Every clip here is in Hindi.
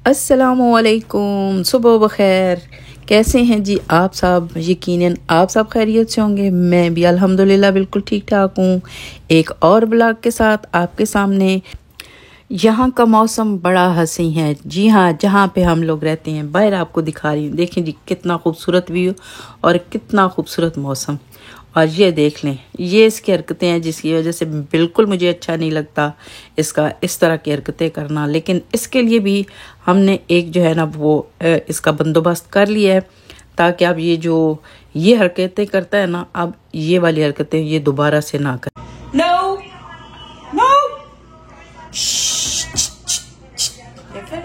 अस्सलामुअलैकुम, सुबह बखैर। कैसे हैं जी आप सब? यकीनन आप सब खैरियत से होंगे। मैं भी अल्हम्दुलिल्लाह बिल्कुल ठीक ठाक हूँ। एक और ब्लॉग के साथ आपके सामने। यहाँ का मौसम बड़ा हसी है। जी हाँ, जहाँ पे हम लोग रहते हैं बाहर आपको दिखा रही हूँ। देखें जी कितना खूबसूरत व्यू और कितना खूबसूरत मौसम। और ये देख लें, ये इसकी हरकतें हैं जिसकी वजह से बिल्कुल मुझे अच्छा नहीं लगता इसका इस तरह की हरकतें करना। लेकिन इसके लिए भी हमने एक जो है ना वो इसका बंदोबस्त कर लिया है, ताकि अब ये हरकतें करता है ना, अब ये वाली हरकतें ये दोबारा से ना करें। नो नो,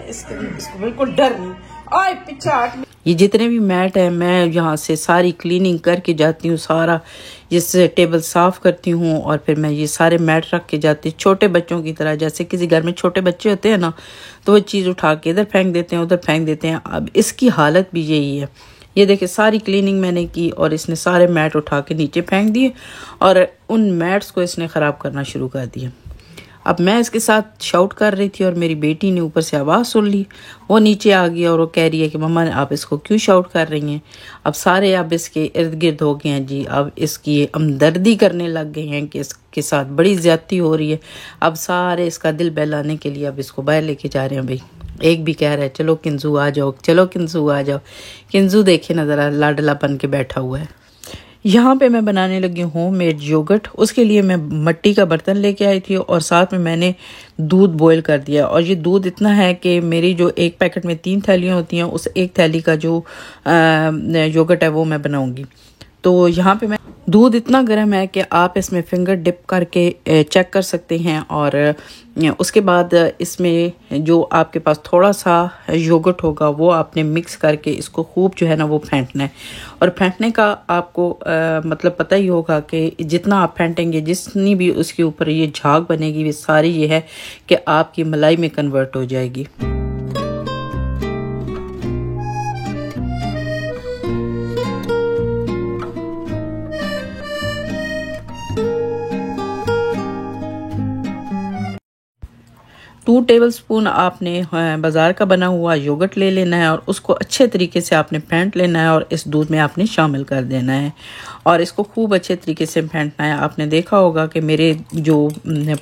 इसको बिल्कुल डर नहीं। ओए पीछे। ये जितने भी मैट है मैं यहाँ से सारी क्लीनिंग करके जाती हूँ, सारा जिससे टेबल साफ करती हूँ और फिर मैं ये सारे मैट रख के जाती हूँ। छोटे बच्चों की तरह, जैसे किसी घर में छोटे बच्चे होते हैं ना, तो वो चीज़ उठा के इधर फेंक देते हैं, उधर फेंक देते हैं। अब इसकी हालत भी यही है। ये देखिए सारी क्लीनिंग मैंने की और इसने सारे मैट उठा के नीचे फेंक दिए और उन मैट्स को इसने ख़राब करना शुरू कर दिया। अब मैं इसके साथ शाउट कर रही थी और मेरी बेटी ने ऊपर से आवाज़ सुन ली। वो नीचे आ गई और वो कह रही है कि मम्मा आप इसको क्यों शाउट कर रही हैं? अब सारे अब इसके इर्द गिर्द हो गए हैं जी। अब इसकी हमदर्दी करने लग गए हैं कि इसके साथ बड़ी ज़्यादती हो रही है। अब सारे इसका दिल बहलाने के लिए अब इसको बाहर लेके जा रहे हैं। भाई एक भी कह रहा है चलो किंजू आ जाओ, चलो किंजू आ जाओ। किंजू देखे ना ज़रा लाडला बन के बैठा हुआ है। यहाँ पे मैं बनाने लगी हूँ मेड योगर्ट। उसके लिए मैं मिट्टी का बर्तन लेके आई थी और साथ में मैंने दूध बॉईल कर दिया। और ये दूध इतना है कि मेरी जो एक पैकेट में 3 थैलियाँ होती हैं, उस एक थैली का जो योगर्ट है वो मैं बनाऊँगी। तो यहाँ पे मैं दूध इतना गर्म है कि आप इसमें फिंगर डिप करके चेक कर सकते हैं। और उसके बाद इसमें जो आपके पास थोड़ा सा योगर्ट होगा वो आपने मिक्स करके इसको खूब जो है ना वो फेंटना है। और फेंटने का आपको मतलब पता ही होगा कि जितना आप फेंटेंगे, जितनी भी उसके ऊपर ये झाग बनेगी, वो सारी ये है कि आपकी मलाई में कन्वर्ट हो जाएगी। 2 टेबलस्पून आपने बाज़ार का बना हुआ योगर्ट ले लेना है और उसको अच्छे तरीके से आपने फेंट लेना है और इस दूध में आपने शामिल कर देना है और इसको खूब अच्छे तरीके से फेंटना है। आपने देखा होगा कि मेरे जो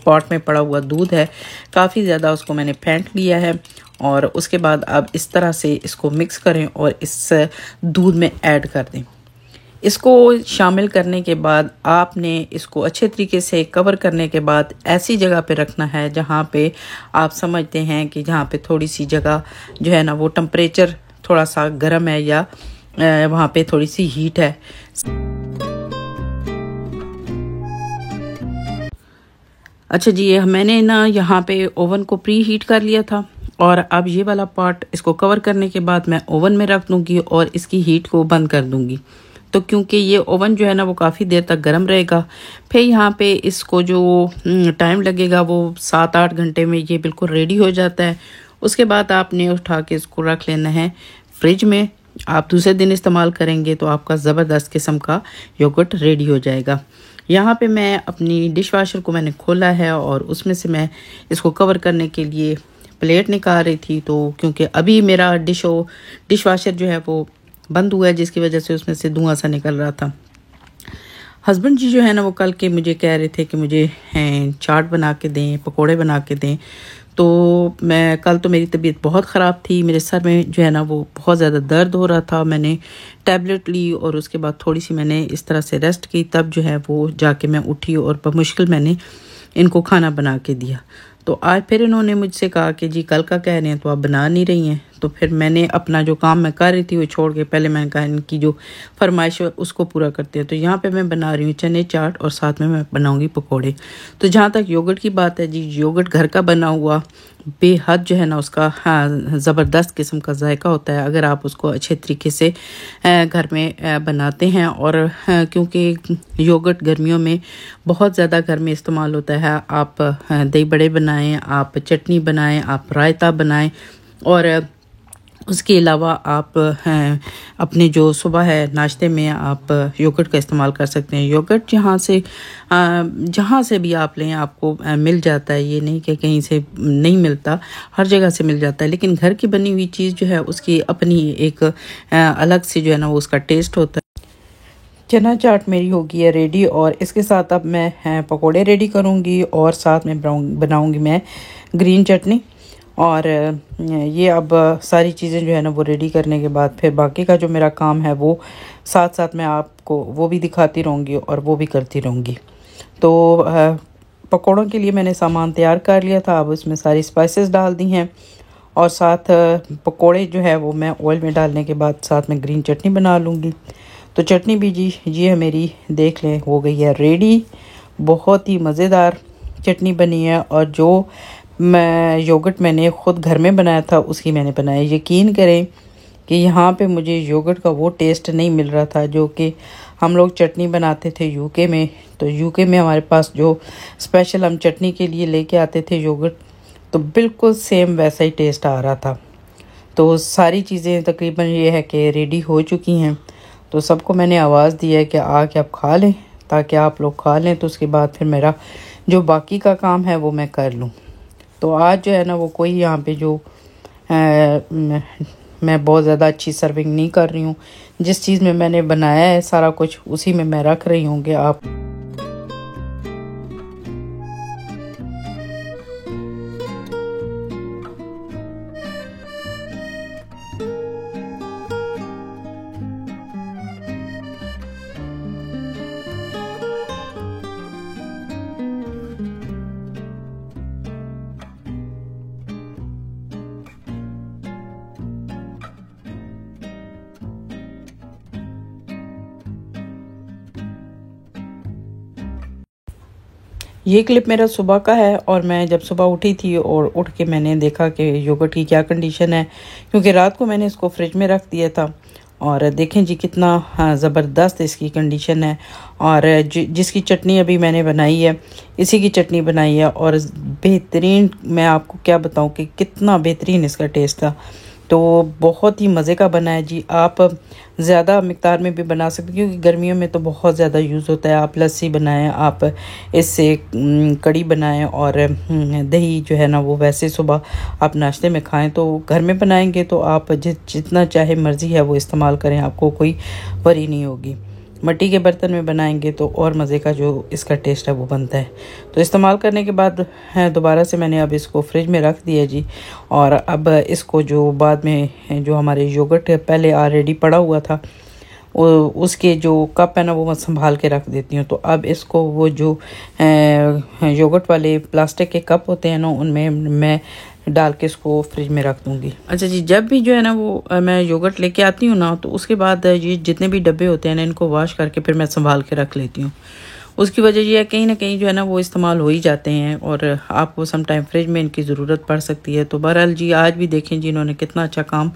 पॉट में पड़ा हुआ दूध है काफ़ी ज़्यादा उसको मैंने फेंट लिया है। और उसके बाद आप इस तरह से इसको मिक्स करें और इस दूध में ऐड कर दें। इसको शामिल करने के बाद आपने इसको अच्छे तरीके से कवर करने के बाद ऐसी जगह पे रखना है जहाँ पे आप समझते हैं कि जहाँ पे थोड़ी सी जगह जो है ना वो टेम्परेचर थोड़ा सा गर्म है या वहाँ पे थोड़ी सी हीट है। अच्छा जी, ये मैंने ना यहाँ पे ओवन को प्री हीट कर लिया था और अब ये वाला पार्ट इसको कवर करने के बाद मैं ओवन में रख दूँगी और इसकी हीट को बंद कर दूँगी। तो क्योंकि ये ओवन जो है ना वो काफ़ी देर तक गर्म रहेगा। फिर यहाँ पे इसको जो टाइम लगेगा वो 7-8 घंटे में ये बिल्कुल रेडी हो जाता है। उसके बाद आपने उठा के इसको रख लेना है फ्रिज में। आप दूसरे दिन इस्तेमाल करेंगे तो आपका ज़बरदस्त किस्म का योगर्ट रेडी हो जाएगा। यहाँ पे मैं अपनी डिश वाशर को मैंने खोला है और उसमें से मैं इसको कवर करने के लिए प्लेट निकाल रही थी। तो क्योंकि अभी मेरा डिश वाशर जो है वो बंद हुआ है, जिसकी वजह से उसमें से धुआं सा निकल रहा था। हस्बैंड जी जो है ना वो कल के मुझे कह रहे थे कि मुझे चाट बना के दें, पकोड़े बना के दें। तो मैं कल तो मेरी तबीयत बहुत ख़राब थी, मेरे सर में जो है ना वो बहुत ज़्यादा दर्द हो रहा था। मैंने टैबलेट ली और उसके बाद थोड़ी सी मैंने इस तरह से रेस्ट की, तब जो है वो जाके मैं उठी और बमुश्किल मैंने इनको खाना बना के दिया। तो आज फिर इन्होंने मुझसे कहा कि जी कल का कह रहे हैं तो आप बना नहीं रही हैं। तो फिर मैंने अपना जो काम मैं कर रही थी वो छोड़ के पहले मैंने कहा इनकी जो फरमाइश है उसको पूरा करते हैं। तो यहाँ पे मैं बना रही हूँ चने चाट और साथ में मैं बनाऊँगी पकोड़े। तो जहाँ तक योगर्ट की बात है जी, योगर्ट घर का बना हुआ बेहद जो है ना उसका ज़बरदस्त किस्म का जायका होता है अगर आप उसको अच्छे तरीके से घर में बनाते हैं। और क्योंकि योगर्ट गर्मियों में बहुत ज़्यादा घर में इस्तेमाल होता है। आप दही बड़े बनाएं, आप चटनी बनाएं, आप रायता बनाएं और उसके अलावा आप अपने जो सुबह है नाश्ते में आप योगर्ट का इस्तेमाल कर सकते हैं। योगर्ट जहाँ से भी आप लें आपको मिल जाता है, ये नहीं कि कहीं से नहीं मिलता, हर जगह से मिल जाता है। लेकिन घर की बनी हुई चीज़ जो है उसकी अपनी एक अलग से जो है ना वो उसका टेस्ट होता है। चना चाट मेरी हो गई है रेडी और इसके साथ अब मैं पकोड़े रेडी करूँगी और साथ में बनाऊँगी मैं ग्रीन चटनी। और ये अब सारी चीज़ें जो है ना वो रेडी करने के बाद फिर बाकी का जो मेरा काम है वो साथ साथ मैं आपको वो भी दिखाती रहूँगी और वो भी करती रहूँगी। तो पकौड़ों के लिए मैंने सामान तैयार कर लिया था, अब उसमें सारी स्पाइसेस डाल दी हैं और साथ पकोड़े जो है वो मैं ऑयल में डालने के बाद साथ में ग्रीन चटनी बना लूँगी। तो चटनी भी जी ये मेरी देख लें हो गई है रेडी। बहुत ही मज़ेदार चटनी बनी है और जो मैं योगर्ट मैंने ख़ुद घर में बनाया था उसकी मैंने बनाया। यकीन करें कि यहाँ पे मुझे योगर्ट का वो टेस्ट नहीं मिल रहा था जो कि हम लोग चटनी बनाते थे यूके में। तो यूके में हमारे पास जो स्पेशल हम चटनी के लिए लेके आते थे योगर्ट, तो बिल्कुल सेम वैसा ही टेस्ट आ रहा था। तो सारी चीज़ें तकरीबन ये है कि रेडी हो चुकी हैं। तो सबको मैंने आवाज़ दी है कि आके आप खा लें, ताकि आप लोग खा लें तो उसके बाद फिर मेरा जो बाकी का काम है वो मैं कर लूँ। तो आज जो है ना वो कोई यहाँ पे जो मैं बहुत ज़्यादा अच्छी सर्विंग नहीं कर रही हूँ। जिस चीज़ में मैंने बनाया है सारा कुछ उसी में मैं रख रही हूँ कि आप ये क्लिप मेरा सुबह का है और मैं जब सुबह उठी थी और उठ के मैंने देखा कि योगर्ट की क्या कंडीशन है, क्योंकि रात को मैंने इसको फ्रिज में रख दिया था। और देखें जी कितना ज़बरदस्त इसकी कंडीशन है। और जिसकी चटनी अभी मैंने बनाई है इसी की चटनी बनाई है और बेहतरीन, मैं आपको क्या बताऊं कि कितना बेहतरीन इसका टेस्ट था। तो बहुत ही मज़े का बना है जी। आप ज़्यादा मिक़दार में भी बना सकते हैं क्योंकि गर्मियों में तो बहुत ज़्यादा यूज़ होता है। आप लस्सी बनाएं, आप इससे कड़ी बनाएं और दही जो है ना वो वैसे सुबह आप नाश्ते में खाएं। तो घर में बनाएंगे तो आप जितना चाहे मर्ज़ी है वो इस्तेमाल करें, आपको कोई वरी नहीं होगी। मिट्टी के बर्तन में बनाएंगे तो और मज़े का जो इसका टेस्ट है वो बनता है। तो इस्तेमाल करने के बाद दोबारा से मैंने अब इसको फ्रिज में रख दिया जी। और अब इसको जो बाद में जो हमारे योगर्ट पहले ऑलरेडी पड़ा हुआ था उसके जो कप है ना वो मैं संभाल के रख देती हूँ। तो अब इसको वो जो योगर्ट वाले प्लास्टिक के कप होते हैं ना उनमें मैं डाल के इसको फ्रिज में रख दूँगी। अच्छा जी, जब भी जो है ना वो मैं योगर्ट लेके आती हूँ ना तो उसके बाद ये जितने भी डब्बे होते हैं ना इनको वॉश करके फिर मैं संभाल के रख लेती हूँ। उसकी वजह ये है कहीं ना कहीं जो है ना वो इस्तेमाल हो ही जाते हैं और आपको सम टाइम फ्रिज में इनकी ज़रूरत पड़ सकती है। तो बहरहाल जी आज भी देखें जी इन्होंने कितना अच्छा काम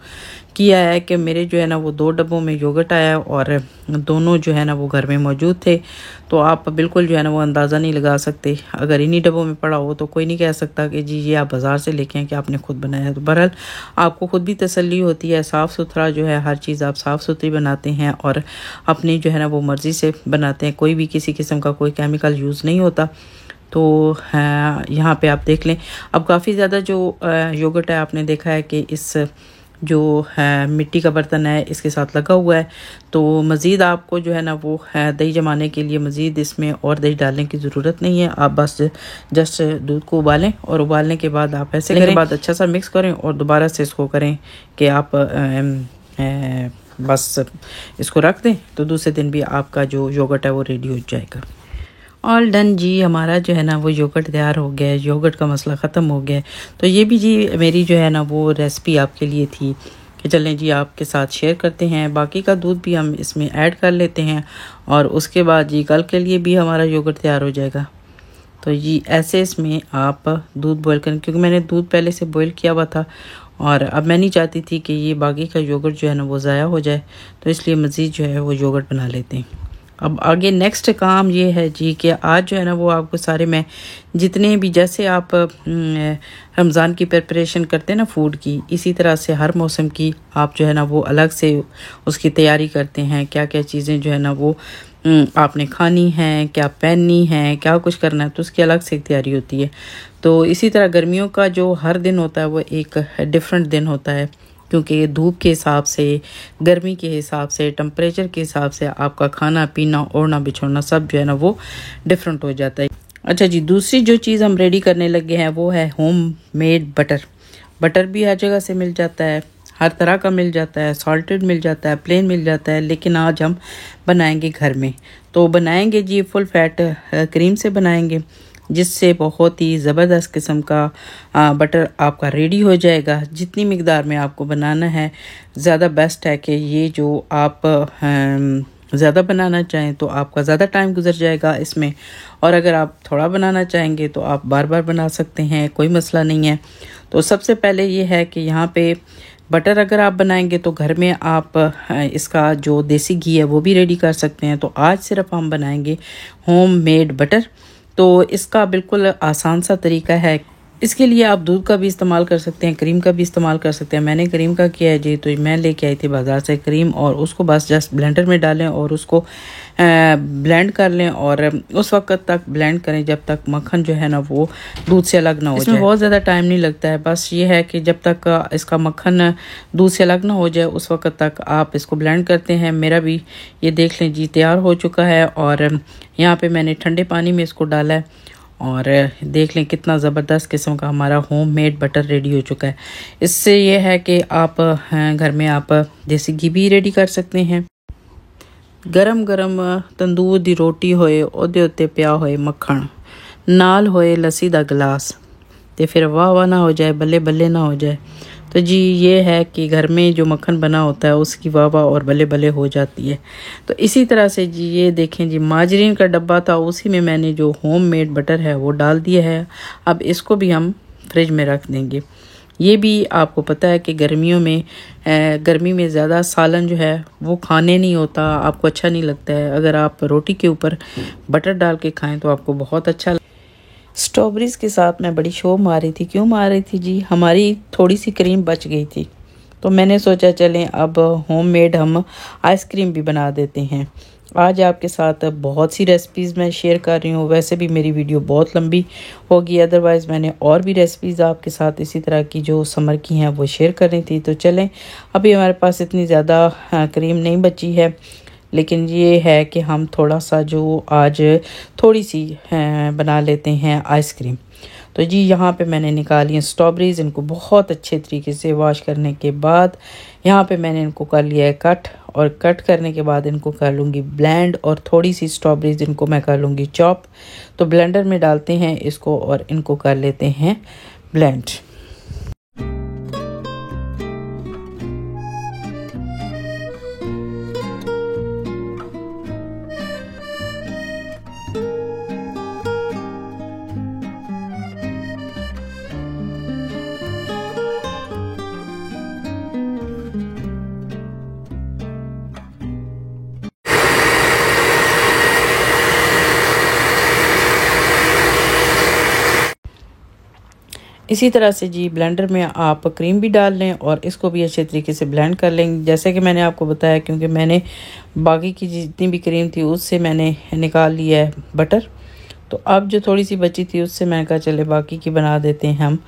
किया है कि मेरे जो है ना वो 2 डब्बों में योगर्ट आया और दोनों जो है ना वो घर में मौजूद थे। तो आप बिल्कुल जो है ना वो अंदाज़ा नहीं लगा सकते। अगर इन्हीं डब्बों में पड़ा हो तो कोई नहीं कह सकता कि जी ये आप बाज़ार से लेके आए कि आपने खुद बनाया है। तो बहरहाल आपको खुद भी तसल्ली होती है, साफ़ सुथरा जो है हर चीज़ आप साफ़ सुथरी बनाते हैं और अपनी जो है ना वो मर्ज़ी से बनाते हैं, कोई भी किसी किस्म का कोई केमिकल यूज़ नहीं होता। तो यहाँ पे आप देख लें अब काफ़ी ज़्यादा जो योगर्ट है आपने देखा है कि इस जो है मिट्टी का बर्तन है इसके साथ लगा हुआ है। तो मज़ीद आपको जो है ना वो दही जमाने के लिए मज़ीद इसमें और दही डालने की ज़रूरत नहीं है। आप बस जस्ट दूध को उबालें और उबालने के बाद आप ऐसे करें, बाद अच्छा सा मिक्स करें और दोबारा से इसको करें कि आप बस इसको रख दें तो दूसरे दिन भी आपका जो योगर्ट है वो रेडी हो जाएगा। ऑल डन जी, हमारा जो है ना वो योगर्ट तैयार हो गया है, योगर्ट का मसला ख़त्म हो गया है। तो ये भी जी मेरी जो है ना वो रेसिपी आपके लिए थी कि चलें जी आपके साथ शेयर करते हैं। बाकी का दूध भी हम इसमें ऐड कर लेते हैं और उसके बाद जी कल के लिए भी हमारा योगर्ट तैयार हो जाएगा। तो जी ऐसे इसमें आप दूध बॉयल करें, क्योंकि मैंने दूध पहले से बॉयल किया हुआ था और अब मैं नहीं चाहती थी कि ये बाकी का योगर्ट जो है ना वो ज़ाया हो जाए, तो इसलिए मज़ीद जो है वो योगर्ट बना लेते हैं। अब आगे नेक्स्ट काम ये है जी कि आज जो है ना वो आपको सारे मैं जितने भी जैसे आप रमज़ान की प्रिपरेशन करते हैं ना फूड की, इसी तरह से हर मौसम की आप जो है ना वो अलग से उसकी तैयारी करते हैं। क्या क्या चीज़ें जो है ना वो आपने खानी है, क्या पहननी है, क्या कुछ करना है, तो उसकी अलग से तैयारी होती है। तो इसी तरह गर्मियों का जो हर दिन होता है वो एक डिफरेंट दिन होता है, क्योंकि धूप के हिसाब से, गर्मी के हिसाब से, टेम्परेचर के हिसाब से आपका खाना पीना ओढ़ना बिछोना सब जो है ना वो डिफरेंट हो जाता है। अच्छा जी, दूसरी जो चीज़ हम रेडी करने लगे हैं वो है होम मेड बटर। बटर भी हर जगह से मिल जाता है, हर तरह का मिल जाता है, सॉल्टेड मिल जाता है, प्लेन मिल जाता है, लेकिन आज हम बनाएंगे घर में। तो बनाएंगे जी फुल फैट क्रीम से बनाएंगे, जिससे बहुत ही ज़बरदस्त किस्म का बटर आपका रेडी हो जाएगा। जितनी मिकदार में आपको बनाना है ज़्यादा बेस्ट है कि ये जो आप ज़्यादा बनाना चाहें तो आपका ज़्यादा टाइम गुजर जाएगा इसमें, और अगर आप थोड़ा बनाना चाहेंगे तो आप बार बार बना सकते हैं, कोई मसला नहीं है। तो सबसे पहले ये है कि यहाँ पे बटर अगर आप बनाएंगे तो घर में आप इसका जो देसी घी है वो भी रेडी कर सकते हैं। तो आज सिर्फ हम बनाएंगे होम मेड बटर। तो इसका बिल्कुल आसान सा तरीका है। इसके लिए आप दूध का भी इस्तेमाल कर सकते हैं, क्रीम का भी इस्तेमाल कर सकते हैं। मैंने क्रीम का किया है जी, तो मैं लेके आई थी बाज़ार से क्रीम, और उसको बस जस्ट ब्लेंडर में डालें और उसको ब्लेंड कर लें, और उस वक्त तक ब्लेंड करें जब तक मक्खन जो है ना वो दूध से अलग ना हो जाए। इसमें बहुत ज़्यादा टाइम नहीं लगता है, बस ये है कि जब तक इसका मक्खन दूध से अलग ना हो जाए उस वक्त तक आप इसको ब्लेंड करते हैं। मेरा भी ये देख लें जी तैयार हो चुका है, और यहाँ पे मैंने ठंडे पानी में इसको डाला है, और देख लें कितना ज़बरदस्त किस्म का हमारा होम मेड बटर रेडी हो चुका है। इससे ये है कि आप घर में आप देसी घी भी रेडी कर सकते हैं। गरम गरम तंदूर दी रोटी होए, ओदे उत्ते पिया होए मक्खन, नाल होए लस्सी दा गिलास, ते फिर वाह वाह ना हो जाए, बल्ले बल्ले ना हो जाए। तो जी ये है कि घर में जो मक्खन बना होता है उसकी वाह वाह और बल्ले बल्ले हो जाती है। तो इसी तरह से जी ये देखें जी, माजरीन का डब्बा था, उसी में मैंने जो होम मेड बटर है वो डाल दिया है। अब इसको भी हम फ्रिज में रख देंगे। ये भी आपको पता है कि गर्मियों में गर्मी में ज़्यादा सालन जो है वो खाने नहीं होता, आपको अच्छा नहीं लगता है। अगर आप रोटी के ऊपर बटर डाल के खाएं तो आपको बहुत अच्छा। स्ट्रॉबेरीज़ के साथ मैं बड़ी शो मार रही थी। क्यों मार रही थी जी, हमारी थोड़ी सी क्रीम बच गई थी, तो मैंने सोचा चलें अब होममेड हम आइसक्रीम भी बना देते हैं। आज आपके साथ बहुत सी रेसिपीज़ मैं शेयर कर रही हूँ। वैसे भी मेरी वीडियो बहुत लंबी होगी, अदरवाइज़ मैंने और भी रेसिपीज़ आपके साथ इसी तरह की जो समर की हैं वो शेयर करनी थी। तो चलें, अभी हमारे पास इतनी ज़्यादा क्रीम नहीं बची है, लेकिन ये है कि हम थोड़ा सा जो आज थोड़ी सी बना लेते हैं आइसक्रीम। तो जी यहाँ पे मैंने निकाली हैं स्ट्रॉबेरीज़। इनको बहुत अच्छे तरीके से वॉश करने के बाद यहाँ पे मैंने इनको कर लिया है कट, और कट करने के बाद इनको कर लूँगी ब्लेंड, और थोड़ी सी स्ट्रॉबेरीज़ इनको मैं कर लूँगी चॉप। तो ब्लेंडर में डालते हैं इसको और इनको कर लेते हैं ब्लेंड। इसी तरह से जी ब्लेंडर में आप क्रीम भी डाल लें और इसको भी अच्छे तरीके से ब्लेंड कर लेंगे, जैसे कि मैंने आपको बताया, क्योंकि मैंने बाकी की जितनी भी क्रीम थी उससे मैंने निकाल लिया है बटर। तो अब जो थोड़ी सी बची थी उससे मैंने कहा चले बाकी की बना देते हैं हम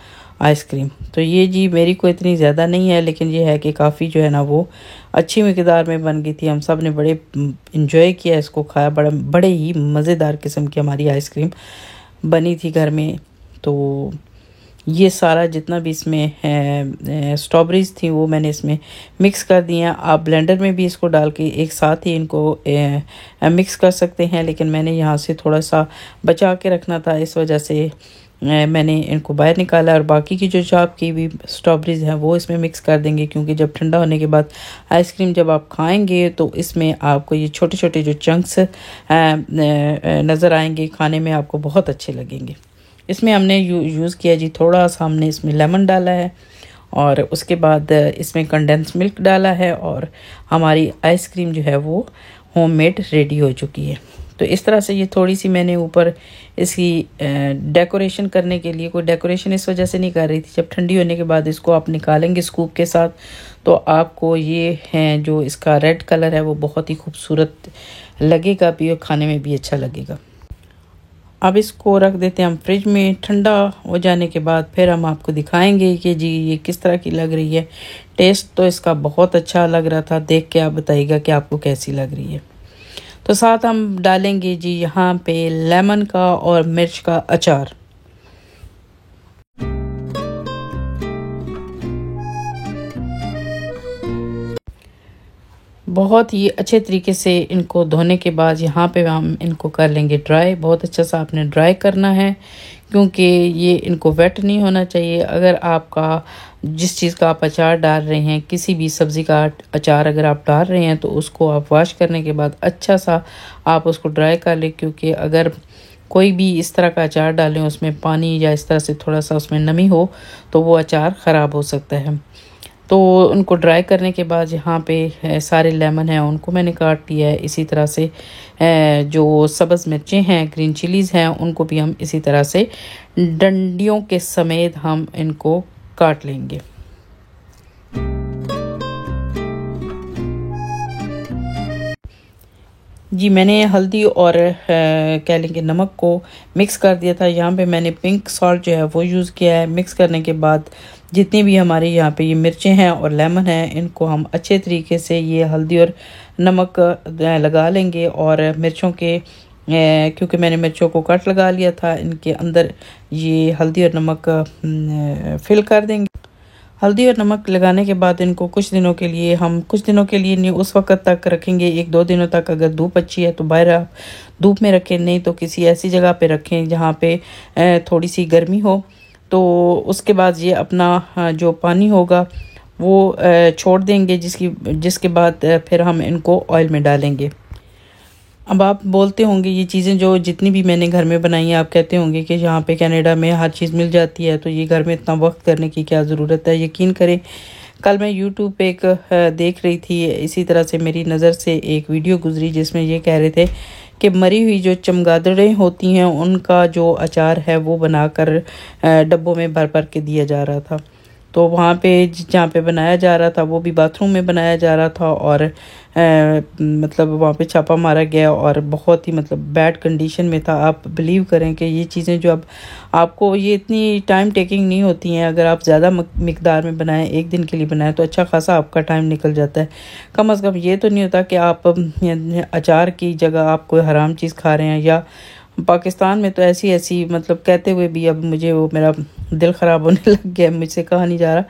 आइसक्रीम। तो ये जी मेरी को इतनी ज़्यादा नहीं है, लेकिन ये है कि काफ़ी जो है ना वो अच्छी मिकदार में बन गई थी। हम सब ने बड़े इंजॉय किया, इसको खाया, बड़े ही मज़ेदार किस्म की हमारी आइसक्रीम बनी थी घर में। तो ये सारा जितना भी इसमें स्ट्रॉबेरीज़ थी वो मैंने इसमें मिक्स कर दिया। आप ब्लेंडर में भी इसको डाल के एक साथ ही इनको मिक्स कर सकते हैं, लेकिन मैंने यहाँ से थोड़ा सा बचा के रखना था, इस वजह से मैंने इनको बाहर निकाला। और बाकी की जो चॉप की भी स्ट्रॉबेरीज़ हैं वो इसमें मिक्स कर देंगे, क्योंकि जब ठंडा होने के बाद आइसक्रीम जब आप खाएंगे तो इसमें आपको ये छोटे छोटे जो चंक्स नज़र आएंगे, खाने में आपको बहुत अच्छे लगेंगे। इसमें हमने यूज़ किया जी थोड़ा सा, हमने इसमें लेमन डाला है और उसके बाद इसमें कंडेंस मिल्क डाला है, और हमारी आइसक्रीम जो है वो होममेड रेडी हो चुकी है। तो इस तरह से ये थोड़ी सी मैंने ऊपर इसकी डेकोरेशन करने के लिए, कोई डेकोरेशन इस वजह से नहीं कर रही थी, जब ठंडी होने के बाद इसको आप निकालेंगे स्कूप के साथ तो आपको ये है जो इसका रेड कलर है वो बहुत ही खूबसूरत लगेगा भी और खाने में भी अच्छा लगेगा। अब इसको रख देते हैं हम फ्रिज में। ठंडा हो जाने के बाद फिर हम आपको दिखाएंगे कि जी ये किस तरह की लग रही है। टेस्ट तो इसका बहुत अच्छा लग रहा था, देख के आप बताइएगा कि आपको कैसी लग रही है। तो साथ हम डालेंगे जी यहाँ पे लेमन का और मिर्च का अचार। बहुत ही अच्छे तरीके से इनको धोने के बाद यहाँ पे हम इनको कर लेंगे ड्राई। बहुत अच्छा सा आपने ड्राई करना है क्योंकि ये इनको वेट नहीं होना चाहिए। अगर आपका जिस चीज़ का आप अचार डाल रहे हैं, किसी भी सब्ज़ी का अचार अगर आप डाल रहे हैं तो उसको आप वॉश करने के बाद अच्छा सा आप उसको ड्राई कर लें, क्योंकि अगर कोई भी इस तरह का अचार डालें उसमें पानी या इस तरह से थोड़ा सा उसमें नमी हो तो वो अचार ख़राब हो सकता है। तो उनको ड्राई करने के बाद यहाँ पे सारे लेमन हैं उनको मैंने काट लिया है। इसी तरह से जो सब्ज़ मिर्चें हैं, ग्रीन चिलीज़ हैं, उनको भी हम इसी तरह से डंडियों के समेत हम इनको काट लेंगे। जी मैंने हल्दी और कह लेंगे नमक को मिक्स कर दिया था। यहाँ पे मैंने पिंक सॉल्ट जो है वो यूज़ किया है। मिक्स करने के बाद जितनी भी हमारे यहाँ पे ये मिर्चें हैं और लेमन है, इनको हम अच्छे तरीके से ये हल्दी और नमक लगा लेंगे। और मिर्चों के क्योंकि मैंने मिर्चों को कट लगा लिया था, इनके अंदर ये हल्दी और नमक फिल कर देंगे। हल्दी और नमक लगाने के बाद इनको कुछ दिनों के लिए, हम कुछ दिनों के लिए नहीं उस वक्त तक रखेंगे, 1-2 दिनों तक। अगर धूप अच्छी है तो बाहर आप धूप में रखें, नहीं तो किसी ऐसी जगह पे रखें जहाँ पे थोड़ी सी गर्मी हो। तो उसके बाद ये अपना जो पानी होगा वो छोड़ देंगे, जिसके बाद फिर हम इनको ऑयल में डालेंगे। अब आप बोलते होंगे ये चीज़ें जो जितनी भी मैंने घर में बनाई हैं, आप कहते होंगे कि यहाँ पे कनाडा में हर चीज़ मिल जाती है तो ये घर में इतना वक्त करने की क्या ज़रूरत है। यकीन करें, कल मैं यूट्यूब पे एक देख रही थी, इसी तरह से मेरी नज़र से एक वीडियो गुजरी जिसमें ये कह रहे थे कि मरी हुई जो चमगादड़ें होती हैं उनका जो अचार है वो बनाकर डब्बों में भर भर के दिया जा रहा था। तो वहाँ पे जहाँ पे बनाया जा रहा था वो भी बाथरूम में बनाया जा रहा था और मतलब वहाँ पे छापा मारा गया और बहुत ही मतलब बैड कंडीशन में था। आप बिलीव करें कि ये चीज़ें जो अब आपको ये इतनी टाइम टेकिंग नहीं होती हैं। अगर आप ज़्यादा मिकदार में बनाएं, एक दिन के लिए बनाएं, तो अच्छा खासा आपका टाइम निकल जाता है। कम से कम ये तो नहीं होता कि आप अचार की जगह आप कोई हराम चीज़ खा रहे हैं। या पाकिस्तान में तो ऐसी मतलब कहते हुए भी अब मुझे वो मेरा दिल ख़राब होने लग गया, मुझसे कहा नहीं जा रहा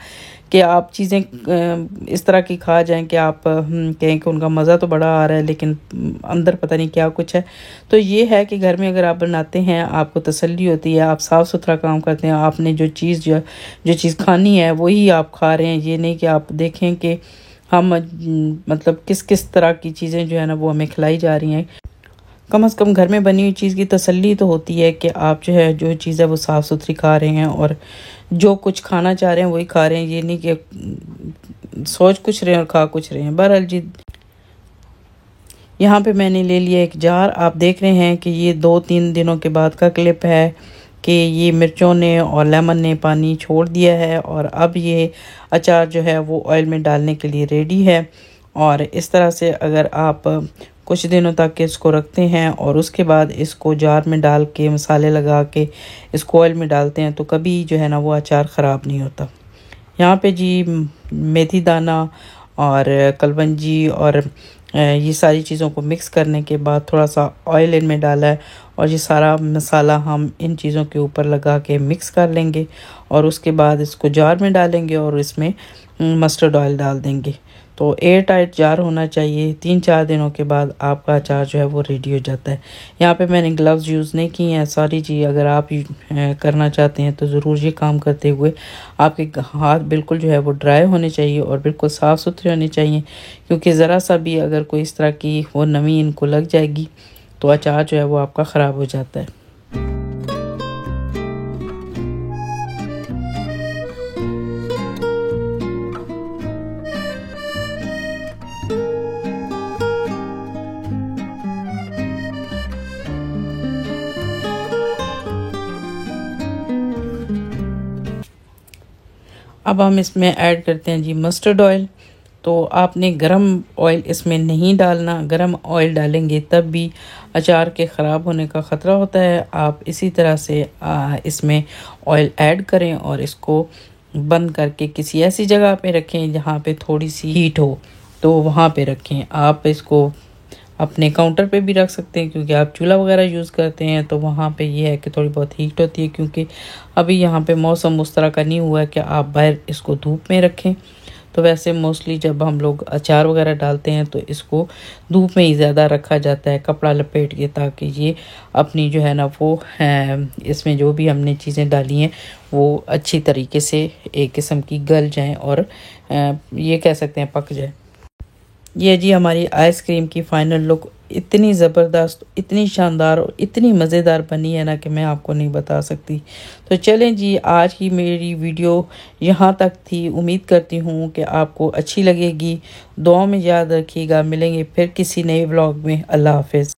कि आप चीज़ें इस तरह की खा जाएं कि आप कहें कि उनका मज़ा तो बड़ा आ रहा है लेकिन अंदर पता नहीं क्या कुछ है। तो ये है कि घर में अगर आप बनाते हैं आपको तसल्ली होती है, आप साफ़ सुथरा काम करते हैं, आपने जो चीज़ खानी है वही आप खा रहे हैं। ये नहीं कि आप देखें कि हम मतलब किस तरह की चीज़ें जो है ना वो हमें खिलाई जा रही हैं। कम से कम घर में बनी हुई चीज़ की तसल्ली तो होती है कि आप जो चीज़ है वो साफ़ सुथरी खा रहे हैं और जो कुछ खाना चाह रहे हैं वही खा रहे हैं। ये नहीं कि सोच कुछ रहे हैं और खा कुछ रहे हैं। बहरहाल जी, यहाँ पे मैंने ले लिया एक जार। आप देख रहे हैं कि ये 2-3 दिनों के बाद का क्लिप है कि ये मिर्चों ने और लेमन ने पानी छोड़ दिया है और अब ये अचार जो है वो ऑयल में डालने के लिए रेडी है। और इस तरह से अगर आप कुछ दिनों तक इसको रखते हैं और उसके बाद इसको जार में डाल के मसाले लगा के इसको ऑयल में डालते हैं तो कभी जो है ना वो अचार ख़राब नहीं होता। यहाँ पे जी मेथी दाना और कलवंजी और ये सारी चीज़ों को मिक्स करने के बाद थोड़ा सा ऑयल इनमें डाला है और ये सारा मसाला हम इन चीज़ों के ऊपर लगा के मिक्स कर लेंगे और उसके बाद इसको जार में डालेंगे और इसमें मस्टर्ड ऑयल डाल देंगे। तो एयर टाइट जार होना चाहिए। 3-4 दिनों के बाद आपका अचार जो है वो रेडी हो जाता है। यहाँ पे मैंने ग्लव्स यूज़ नहीं किए हैं। सॉरी जी, अगर आप करना चाहते हैं तो ज़रूर ये काम करते हुए आपके हाथ बिल्कुल जो है वो ड्राई होने चाहिए और बिल्कुल साफ़ सुथरे होने चाहिए, क्योंकि ज़रा सा भी अगर कोई इस तरह की वो नमी इनको लग जाएगी तो अचार जो है वो आपका ख़राब हो जाता है। अब हम इसमें ऐड करते हैं जी मस्टर्ड ऑयल। तो आपने गरम ऑयल इसमें नहीं डालना, गरम ऑयल डालेंगे तब भी अचार के ख़राब होने का ख़तरा होता है। आप इसी तरह से इसमें ऑयल ऐड करें और इसको बंद करके किसी ऐसी जगह पे रखें जहाँ पे थोड़ी सी हीट हो, तो वहाँ पे रखें। आप इसको अपने काउंटर पे भी रख सकते हैं, क्योंकि आप चूल्हा वगैरह यूज़ करते हैं तो वहाँ पे ये है कि थोड़ी बहुत हीट होती है। क्योंकि अभी यहाँ पे मौसम उस तरह का नहीं हुआ है कि आप बाहर इसको धूप में रखें। तो वैसे मोस्टली जब हम लोग अचार वगैरह डालते हैं तो इसको धूप में ही ज़्यादा रखा जाता है, कपड़ा लपेट के, ताकि ये अपनी जो है ना वो इसमें जो भी हमने चीज़ें डाली हैं वो अच्छी तरीके से एक किस्म की गल जाएं और ये कह सकते हैं पक जाए। ये जी हमारी आइसक्रीम की फ़ाइनल लुक इतनी ज़बरदस्त, इतनी शानदार और इतनी मज़ेदार बनी है ना कि मैं आपको नहीं बता सकती। तो चलें जी, आज की मेरी वीडियो यहाँ तक थी। उम्मीद करती हूँ कि आपको अच्छी लगेगी। दुआ में याद रखिएगा। मिलेंगे फिर किसी नए व्लॉग में। अल्लाह हाफ़िज़।